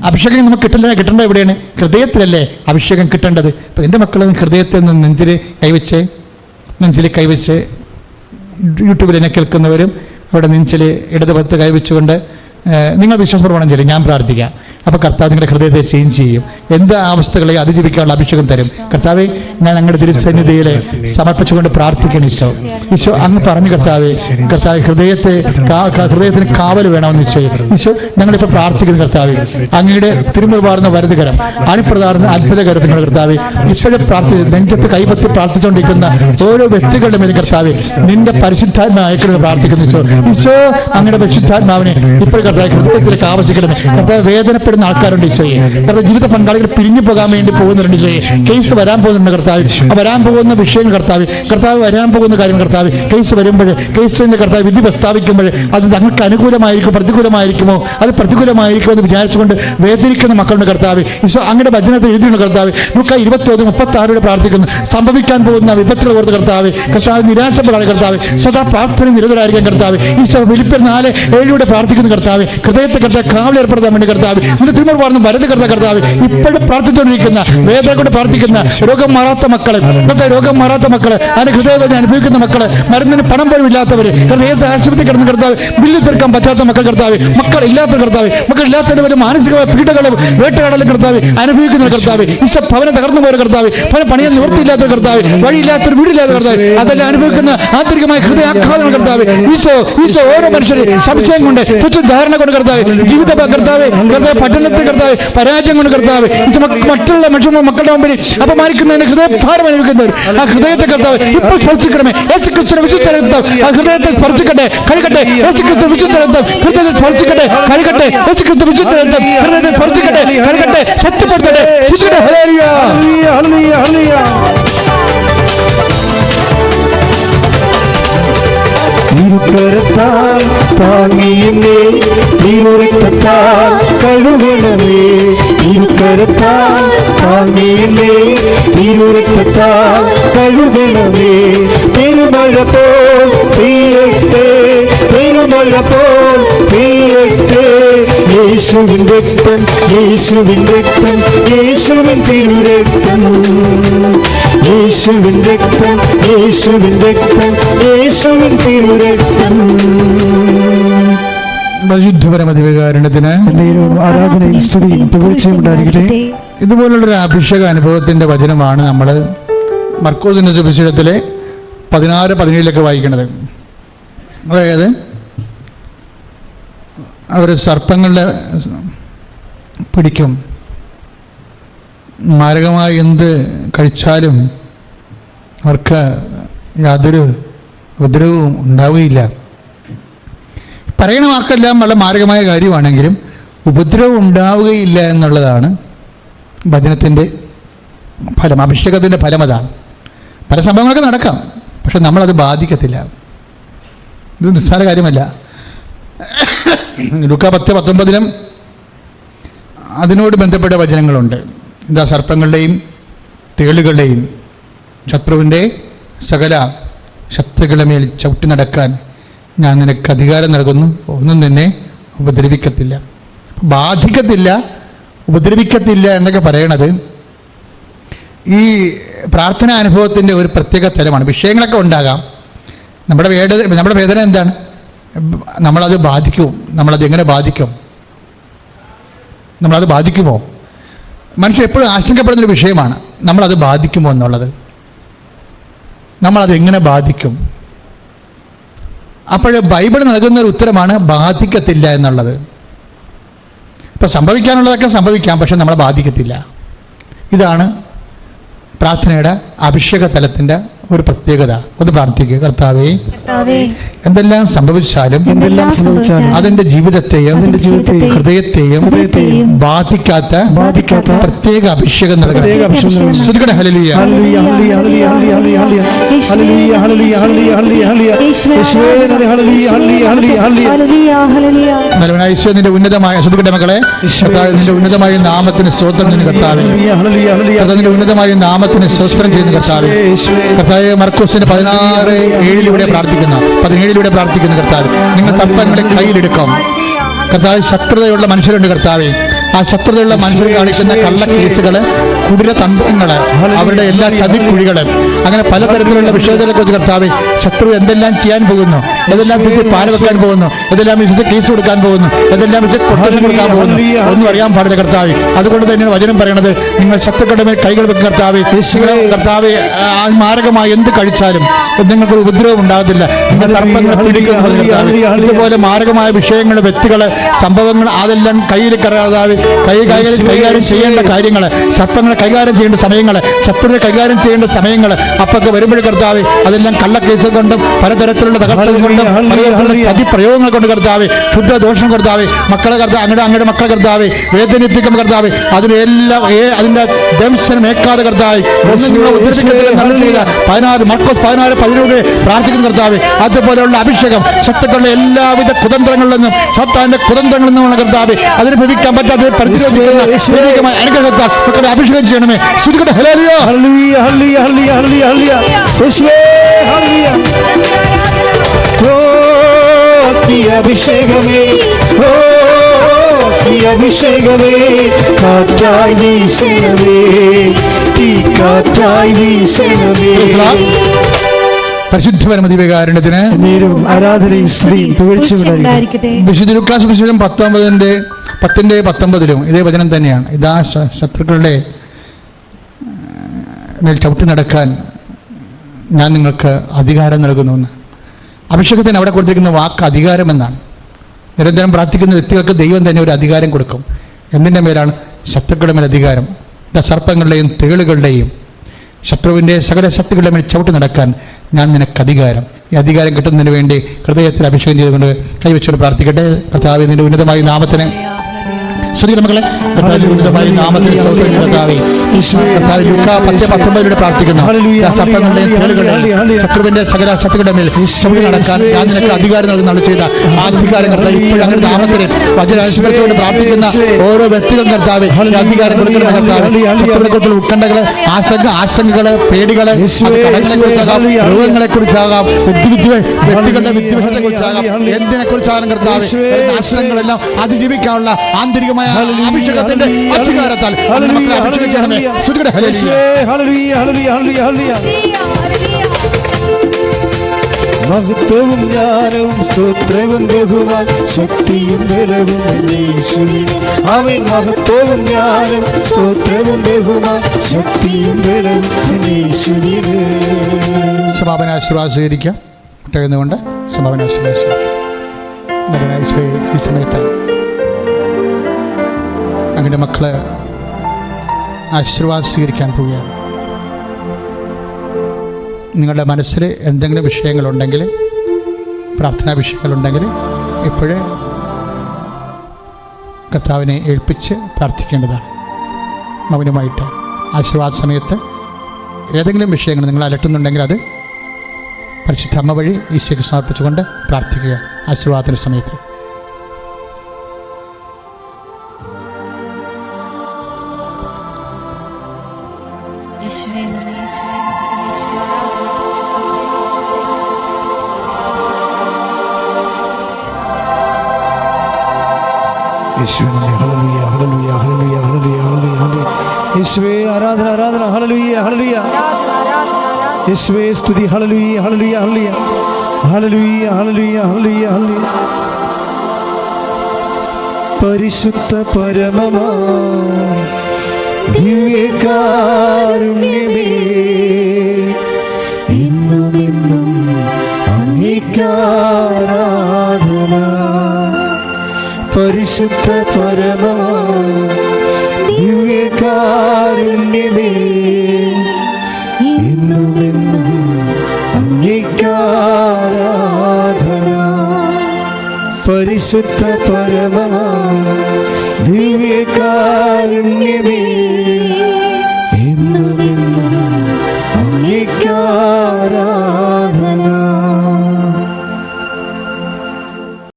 അഭിഷേകം നമുക്ക് കിട്ടേണ്ടത് എവിടെയാണ്? ഹൃദയത്തിലല്ലേ അഭിഷേകം കിട്ടേണ്ടത്. അപ്പം എൻ്റെ മക്കൾ ഹൃദയത്തിൽ നിന്ന് നെഞ്ചിൽ കൈവച്ച് യൂട്യൂബിൽ എന്നെ കേൾക്കുന്നവരും അവിടെ നെഞ്ചിൽ ഇടതുപത്ത് കൈവച്ചുകൊണ്ട് നിങ്ങൾ വിശ്വാസപ്രമാണം ചെയ്യും, ഞാൻ പ്രാർത്ഥിക്കാം. അപ്പോൾ കർത്താവ് നിങ്ങളുടെ ഹൃദയത്തെ ചേഞ്ച് ചെയ്യും. എന്ത് അവസ്ഥകളെ അതിജീവിക്കാനുള്ള അഭിഷേകം തരും. കർത്താവെ, ഞാൻ അങ്ങയുടെ തിരുസന്നിധിയിൽ സമർപ്പിച്ചുകൊണ്ട് പ്രാർത്ഥിക്കണം. ഈശോ അങ്ങ് പറഞ്ഞു, കർത്താവെ ഹൃദയത്തിന് കാവൽ വേണമെന്ന് ഈശോ ഞങ്ങളിപ്പോൾ പ്രാർത്ഥിക്കുന്നു. കർത്താവെ, അങ്ങയുടെ തിരുമുറുപാർന്ന വരതുകരം, അണിപ്രധാന അത്ഭുതകരത്തിനുള്ള കർത്താവെ, ഇപ്പോഴും നെഞ്ചത്ത് കൈപത്തി പ്രാർത്ഥിച്ചുകൊണ്ടിരിക്കുന്ന ഓരോ വ്യക്തികളുടെ മേലും കർത്താവെ നിന്റെ പരിശുദ്ധാത്മാ അയക്കണമെന്ന് പ്രാർത്ഥിക്കുന്നു. ഈശോ അങ്ങയുടെ പരിശുദ്ധാത്മാവിനെ ഇപ്പോൾ കർത്താവ് ഹൃദയത്തിലേക്ക് ആവശ്യിക്കണം. കർത്താവ് വേദനപ്പെടുന്ന ആൾക്കാരുണ്ട് ഈശോയെ. കർത്താവ് ജീവിത പങ്കാളികൾ പിരിഞ്ഞു പോകാൻ വേണ്ടി പോകുന്നുണ്ട് ഈശോയെ. കേസ് വരാൻ പോകുന്നുണ്ട് കർത്താവ്. വരാൻ പോകുന്ന വിഷയം കർത്താവ് വരാൻ പോകുന്ന കാര്യം കർത്താവ്, കേസ് വരുമ്പോൾ കേസിന്റെ കർത്താവ് വിധി പ്രസ്താവിക്കുമ്പോൾ അത് ഞങ്ങൾക്ക് അനുകൂലമായിരിക്കും പ്രതികൂലമായിരിക്കുമോ, അത് പ്രതികൂലമായിരിക്കുമോ എന്ന് വിചാരിച്ചുകൊണ്ട് വേദനിക്കുന്ന മക്കളുടെ കർത്താവ് ഈശോ അങ്ങയുടെ വചനത്തിൽ എഴുതിയുള്ള കർത്താവ്. ലൂക്കാ 21:36 പ്രാർത്ഥിക്കുന്നു. സംഭവിക്കാൻ പോകുന്ന വിപത്തുകൾ ഓർത്ത് കർത്താവ് നിരാശപ്പെടാതെ കർത്താവ് സദാ പ്രാർത്ഥന നിരതരായിരിക്കാൻ കർത്താവ്. ഈശോ ഫിലിപ്പിയർ 4:7 പ്രാർത്ഥിക്കുന്നു കർത്താവ്. ഹൃദയത്തെ കർത്താവ് കാവലേർപ്പെടുത്താൻ വേണ്ടി കർത്താവ് തിരുമുറുപാർന്ന് വരത് കർത്താവ് ഇപ്പോഴും പ്രാർത്ഥിച്ചുകൊണ്ടിരിക്കുന്ന വേദന കൊണ്ട് പ്രാർത്ഥിക്കുന്ന രോഗം മാറാത്ത മക്കള്, അതിന് ഹൃദയവേദന അനുഭവിക്കുന്ന മക്കള്, മരുന്നിന് പണം പോലും ഇല്ലാത്തവര്, ഹൃദയത്തെ ആശുപത്രി കിടന്ന കർത്താവ്, ബില്ല് തീർക്കാൻ പറ്റാത്ത മക്കൾ മക്കളില്ലാത്തവര് വരെ മാനസികമായ പീഡകളും വേട്ടയാടലും കർത്താവ് അനുഭവിക്കുന്ന കർത്താവ്. ഈശോ ഭവനം തകർന്നു പോയ കർത്താവ്, ഭവനം പണിയാൻ നിവൃത്തിയില്ലാത്ത കർത്താവ്, വഴിയില്ലാത്തൊരു വീടില്ലാത്ത കർത്താവ്, അതെല്ലാം അനുഭവിക്കുന്ന ആന്തരികമായ ഹൃദയാഘാതം കർത്താവ്. ഈശോ ഓരോ മനുഷ്യരെ സംശയം കൊണ്ട് ധാരണ കൊണ്ട് കർത്താവ്, ജീവിത കർത്താവ് പഠനത്തിൽ കർത്താവ്, പരാജയം കൊണ്ട് കർത്താവ്, മറ്റുള്ള മക്കളുടെ മുമ്പിൽ അപമാനിക്കുന്നതിന് ഹൃദയഭാരം അനുഭവിക്കുന്നവർ ആ ഹൃദയത്തെ കർത്താവ് ഇപ്പോൾ സ്പർശിക്കണമേ. യേശുക്രിസ്തുവിന്റെ വിശുദ്ധ രക്തം ആ ഹൃദയത്തെ സ്പർശിക്കട്ടെ, കഴുകട്ടെ. യേശുക്രിസ്തു വിശുദ്ധ രക്തം ഹൃദയത്തെ സ്പർശിക്കട്ടെ, കഴുകട്ടെ. യേശുക്രിസ്തു വിശുദ്ധ രക്തം ഹൃദയത്തെ സ്പർശിക്കട്ടെ, കഴുകട്ടെ, ശക്തിപ്പെടുത്തട്ടെ. ഹല്ലേലൂയ, ഹല്ലേലൂയ, ഹല്ലേലൂയ. ഇരുകരത്താൽ താങ്ങിയെന്നെ തിരുരക്തത്താൽ കഴുകണമേ. ഇരുകരത്താൽ താങ്ങിയെന്നെ തിരുരക്തത്താൽ കഴുകണമേ. പെരുമഴ പോൽ പെയ്യട്ടെ, പെരുമഴ പോൽ പെയ്യട്ടെ. യേശുവിൻ രക്തം, യേശുവിൻ രക്തം, യേശുവിൻ തിരുരക്തം. യേശുവിൻ രക്തം, യേശുവിൻ രക്തം, യേശുവിൻ തിരുരക്തം. പരിശുദ്ധപരമദിവ്യകാരുണ്യത്തിന് ആരാധനയും സ്തുതിയും പുകഴ്ചയും ഉണ്ടായിരിക്കട്ടെ. ഇതുപോലുള്ളൊരു അഭിഷേക അനുഭവത്തിന്റെ വചനമാണ് നമ്മൾ മർക്കോസിന്റെ സുവിശേഷത്തിലെ 16-17 വായിക്കുന്നത്. അതായത് അവർ സർപ്പങ്ങളുടെ പിടിക്കും, മാരകമായി എന്ത് കഴിച്ചാലും അവർക്ക് യാതൊരു ഉപദ്രവവും ഉണ്ടാവുകയില്ല. പറയണ വാക്കെല്ലാം വളരെ മാരകമായ കാര്യമാണെങ്കിലും ഉപദ്രവം ഉണ്ടാവുകയില്ല എന്നുള്ളതാണ് വചനത്തിൻ്റെ ഫലം, അഭിഷേകത്തിൻ്റെ ഫലം. അതാണ്. പല സംഭവങ്ങളൊക്കെ നടക്കാം, പക്ഷെ നമ്മളത് ബാധിക്കത്തില്ല. ഇത് നിസ്സാര കാര്യമല്ല. ലൂക്കാ 10:19 അതിനോട് ബന്ധപ്പെട്ട വചനങ്ങളുണ്ട്. എന്താ? സർപ്പങ്ങളുടെയും തേളുകളുടെയും ശത്രുവിൻ്റെ സകല ശക്തികളുടെ മേൽ ചവിട്ടി നടക്കാൻ ഞാൻ നിനക്ക് അധികാരം നൽകുന്നു, ഒന്നും നിന്നെ ഉപദ്രവിക്കത്തില്ല. ബാധിക്കത്തില്ല, ഉപദ്രവിക്കത്തില്ല എന്നൊക്കെ പറയണത് ഈ പ്രാർത്ഥനാ അനുഭവത്തിൻ്റെ ഒരു പ്രത്യേക തലമാണ്. വിഷയങ്ങളൊക്കെ ഉണ്ടാകാം. നമ്മുടെ വേദന എന്താണ്? നമ്മളത് ബാധിക്കും. നമ്മളത് എങ്ങനെ ബാധിക്കും? നമ്മളത് ബാധിക്കുമോ? മനുഷ്യൻ എപ്പോഴും ആശങ്കപ്പെടുന്നൊരു വിഷയമാണ് നമ്മളത് ബാധിക്കുമോ എന്നുള്ളത്. നമ്മളത് എങ്ങനെ ബാധിക്കും? അപ്പോൾ ബൈബിൾ നൽകുന്നൊരു ഉത്തരമാണ് ബാധിക്കത്തില്ല എന്നുള്ളത്. ഇപ്പം സംഭവിക്കാനുള്ളതൊക്കെ സംഭവിക്കാം, പക്ഷെ നമ്മളെ ബാധിക്കത്തില്ല. ഇതാണ് പ്രാർത്ഥനയുടെ അഭിഷേക തലത്തിൻ്റെ ഒരു പ്രത്യേകത. ഒന്ന് പ്രാർത്ഥിക്കുക. കർത്താവേ, എന്തെല്ലാം സംഭവിച്ചാലും അതിൻ്റെ ജീവിതത്തെയും ഹൃദയത്തെയും ബാധിക്കാത്ത പ്രത്യേക അഭിഷേകം നൽകണം. ഹല്ലേലൂയ, നിന്റെ ഉന്നതമായ ശ്രദ്ധിക്കട്ടെ മക്കളെ, നിന്റെ ഉന്നതമായ നാമത്തിന് സ്തോത്രം ചെയ്യുന്ന കർത്താവേ, നിന്റെ ഉന്നതമായ നാമത്തിന് സ്തോത്രം ചെയ്യുന്ന കർത്താവേ. കർത്താവേ, മർക്കോസിന്റെ 16:7 പ്രാർത്ഥിക്കുന്ന കർത്താവ്, നിങ്ങൾ സർപ്പങ്ങളെ കയ്യിലെടുക്കും. കർത്താവ്, ശത്രുതയുള്ള മനുഷ്യരുണ്ട് കർത്താവേ, ആ ശത്രുതയുള്ള മനുഷ്യർ കാണിക്കുന്ന കള്ള കേസുകള്, കുടില തന്ത്രങ്ങള്, അവരുടെ എല്ലാ ചതിക്കുഴികള്, അങ്ങനെ പലതരത്തിലുള്ള വിഷയങ്ങളെ കുറിച്ച് കർത്താവേ, ശത്രു എന്തെല്ലാം ചെയ്യാൻ പോകുന്നു, ഏതെല്ലാം തിരിച്ച് പാല വെക്കാൻ പോകുന്നു, ഏതെല്ലാം വിശുദ്ധ കേസ് കൊടുക്കാൻ പോകുന്നു, ഏതെല്ലാം വിശുദ്ധ കൊട്ടേഷൻ കൊടുക്കാൻ പോകുന്നു, ഒന്നും അറിയാൻ പാടില്ല കർത്താവേ. അതുകൊണ്ട് തന്നെയാണ് വചനം പറയണത്, നിങ്ങൾ ശത്രുക്കളുടെ മേൽ കൈകൾ വെക്കും കർത്താവേ. കർത്താവേ, മാരകമായി എന്ത് കഴിച്ചാലും നിങ്ങൾക്ക് ഉപദ്രവം ഉണ്ടാകത്തില്ല. നിങ്ങൾ സർപ്പങ്ങളെ പിടിക്കുന്നത് കർത്താവേ. ഇതുപോലെ മാരകമായ വിഷയങ്ങൾ, വ്യക്തികള്, സംഭവങ്ങൾ, അതെല്ലാം കയ്യിൽ കർത്താവേ, കൈകാര്യം ചെയ്യേണ്ട കാര്യങ്ങൾ, സർപ്പങ്ങളെ കൈകാര്യം ചെയ്യേണ്ട സമയങ്ങൾ, ശത്രുവിനെ കൈകാര്യം ചെയ്യേണ്ട സമയങ്ങൾ അപ്പൊക്കെ വരുമ്പോൾ കർത്താവേ, അതെല്ലാം കള്ളക്കേസുകൾ കൊണ്ടും പലതരത്തിലുള്ള തകർച്ചകൾ കൊണ്ടും പലതരത്തിലുള്ള ചതിപ്രയോഗങ്ങൾ കൊണ്ട് കർത്താവേ, ക്ഷുദ്രദോഷം കർത്താവേ, മക്കളെ കർത്താവ് അങ്ങയുടെ മക്കളെ കർത്താവേ വേദനിപ്പിക്കും കർത്താവേ, അതിനെല്ലാം അതിന്റെ ദംശനം ഏക്കാതെ കർത്താവേ, നല്ല ചെയ്ത 16 പ്രാർത്ഥിക്കുന്ന കർത്താവേ. അതുപോലെയുള്ള അഭിഷേകം ശത്രുക്കളുടെ എല്ലാവിധ കുതന്ത്രങ്ങളിൽ നിന്നും, സത്താന്റെ കുതന്ത്രങ്ങളിൽ നിന്നുമാണ് കർത്താവേ, അതിന് ഭവിക്കാൻ പറ്റാതെ പ്രതിരോധിക്കുന്ന ദൈവികമായ അനുഗ്രഹത്താൽ മക്കളെ അഭിഷേകം ചെയ്യണമേ. ശ്രുതികട്ടെ ഹല്ലേലൂയ, ഹല്ലേലൂയ, ഹല്ലേലൂയ, ഹല്ലേലൂയ, ഹല്ലേലൂയ, യേശുവേ, ഹല്ലേലൂയ. ഓ അഭിഷേകമേ, ഓ അഭിഷേകമേ, കാറ്റായി വീശണമേ, തീ കാറ്റായി വീശണമേ. പരിശുദ്ധപരമദിവ്യകാരുണ്യത്തിന് ആരാധനയും സ്തുതിയും പുകഴ്ചയുണ്ടായിരിക്കട്ടെ. വിശുദ്ധ ലൂക്കാസ് സുവിശേഷം 10:19 ഇതേ വചനം തന്നെയാണ്. ഇതാ ശത്രുക്കളുടെ മേൽ ചവിട്ടി നടക്കാൻ ഞാൻ നിങ്ങൾക്ക് അധികാരം നൽകുന്നുവെന്ന്. അഭിഷേകത്തിന് അവിടെ കൊടുത്തിരിക്കുന്ന വാക്ക് അധികാരമെന്നാണ്. നിരന്തരം പ്രാർത്ഥിക്കുന്ന വ്യക്തികൾക്ക് ദൈവം തന്നെ ഒരു അധികാരം കൊടുക്കും. എന്തിൻ്റെ മേലാണ്? ശത്രുക്കളുടെ മേൽ അധികാരം. സർപ്പങ്ങളുടെയും തേളുകളുടെയും ശത്രുവിൻ്റെ സകല ശക്തികളുടെ മേൽ ചവിട്ടി നടക്കാൻ ഞാൻ നിനക്ക് അധികാരം. ഈ അധികാരം കിട്ടുന്നതിന് വേണ്ടി ഹൃദയത്തിൽ അഭിഷേകം ചെയ്തുകൊണ്ട് കൈവച്ചുകൊണ്ട് പ്രാർത്ഥിക്കട്ടെ. കർത്താവേ, നിന്റെ ഉന്നതമായ നാമത്തിന് മക്കളെ, ഉന്നതമായ നാമത്തിൽ പ്രാർത്ഥിക്കുന്നു. സർപ്പങ്ങളുടെയും തേളുകളുടെയും ശത്രുവിന്റെ സകല ശക്തികളുടെ മേൽ ചവിട്ടി നടക്കാൻ ഞാൻ നിനക്ക് അധികാരം നൽകുന്ന ചെയ്ത ആ അധികാരം കർത്താവ് ഇപ്പോഴും അങ്ങനെ നാമത്തിന് വചനാനുസരിച്ചുകൊണ്ട് പ്രാർത്ഥിക്കുന്ന ഓരോ വ്യക്തികളും കർത്താവ് അധികാരം കൊടുക്കണം. കർത്താവ് ശത്രുവിനെ കുറിച്ചുള്ള ഉത്കണ്ഠകള്, ആശങ്കകള്, പേടികള്, കടങ്ങളെ കുറിച്ചാകാം, രോഗങ്ങളെ കുറിച്ചാകാം, വ്യക്തികളുടെ വിദ്വേഷത്തെ കുറിച്ചാകാം, എന്തിനെ കുറിച്ചാകാം കർത്താവ് ആശങ്കകളെല്ലാം അതിജീവിക്കാനുള്ള ആന്തരികമായ അഭിഷേകത്തിന്റെ അധികാരത്താൽ അഭിഷേകിക്കണമേ. മഹത്വവും ജ്ഞാനവും സ്തോത്രവും ബഹുമാൻ ശക്തിയും ബലവും യേശുവിന്. അവൻ മഹത്വവും ജ്ഞാനവും സ്തോത്രവും ബഹുമാൻ ശക്തിയും ബലവും യേശുവിന്. സമാപനാശീർവാദം സ്വീകരിക്കാം. മുട്ടയുന്നുകൊണ്ട് സമാപനാശീർവാദം ഈ സമയത്ത് അങ്ങനെ മക്കള് ആശീർവാദം സ്വീകരിക്കാൻ പോവുകയാണ്. നിങ്ങളുടെ മനസ്സിൽ എന്തെങ്കിലും വിഷയങ്ങളുണ്ടെങ്കിൽ, പ്രാർത്ഥനാ വിഷയങ്ങളുണ്ടെങ്കിൽ ഇപ്പോഴേ കർത്താവിനെ ഏൽപ്പിച്ച് പ്രാർത്ഥിക്കേണ്ടതാണ്. മൗനമായിട്ട് ആശീർവാദ സമയത്ത് ഏതെങ്കിലും വിഷയങ്ങൾ നിങ്ങൾ അലട്ടുന്നുണ്ടെങ്കിൽ അത് പരിശുദ്ധ അമ്മ വഴി ഈശോയ്ക്ക് സമർപ്പിച്ചുകൊണ്ട് പ്രാർത്ഥിക്കുക. ആശീർവാദത്തിൻ്റെ സമയത്ത് യേശുവേ ആരാധന, ആരാധന, ഹല്ലേലൂയ, ഹല്ലേലൂയ. യേശുവേ സ്തുതി, ഹല്ലേലൂയ, ഹല്ലേലൂയ, ഹല്ലേലൂയ, ഹല്ലേലൂയ, ഹല്ലേലൂയ, ഹല്ലേലൂയ, ഹല്ലേലൂയ. പരിശുദ്ധ പരമമാ ദിവ്യകാരുണ്യമേ, ഇന്നും ഇന്നും അങ്ങേക്കാരാധന. പരിശുദ്ധ പരമമാ ദിവ്യകാരുണ്യമേ, ഇന്നും എന്നും അങ്ങേക്കാരാധന. പരിശുദ്ധ പരമമാ ദിവ്യകാരുണ്യമേ,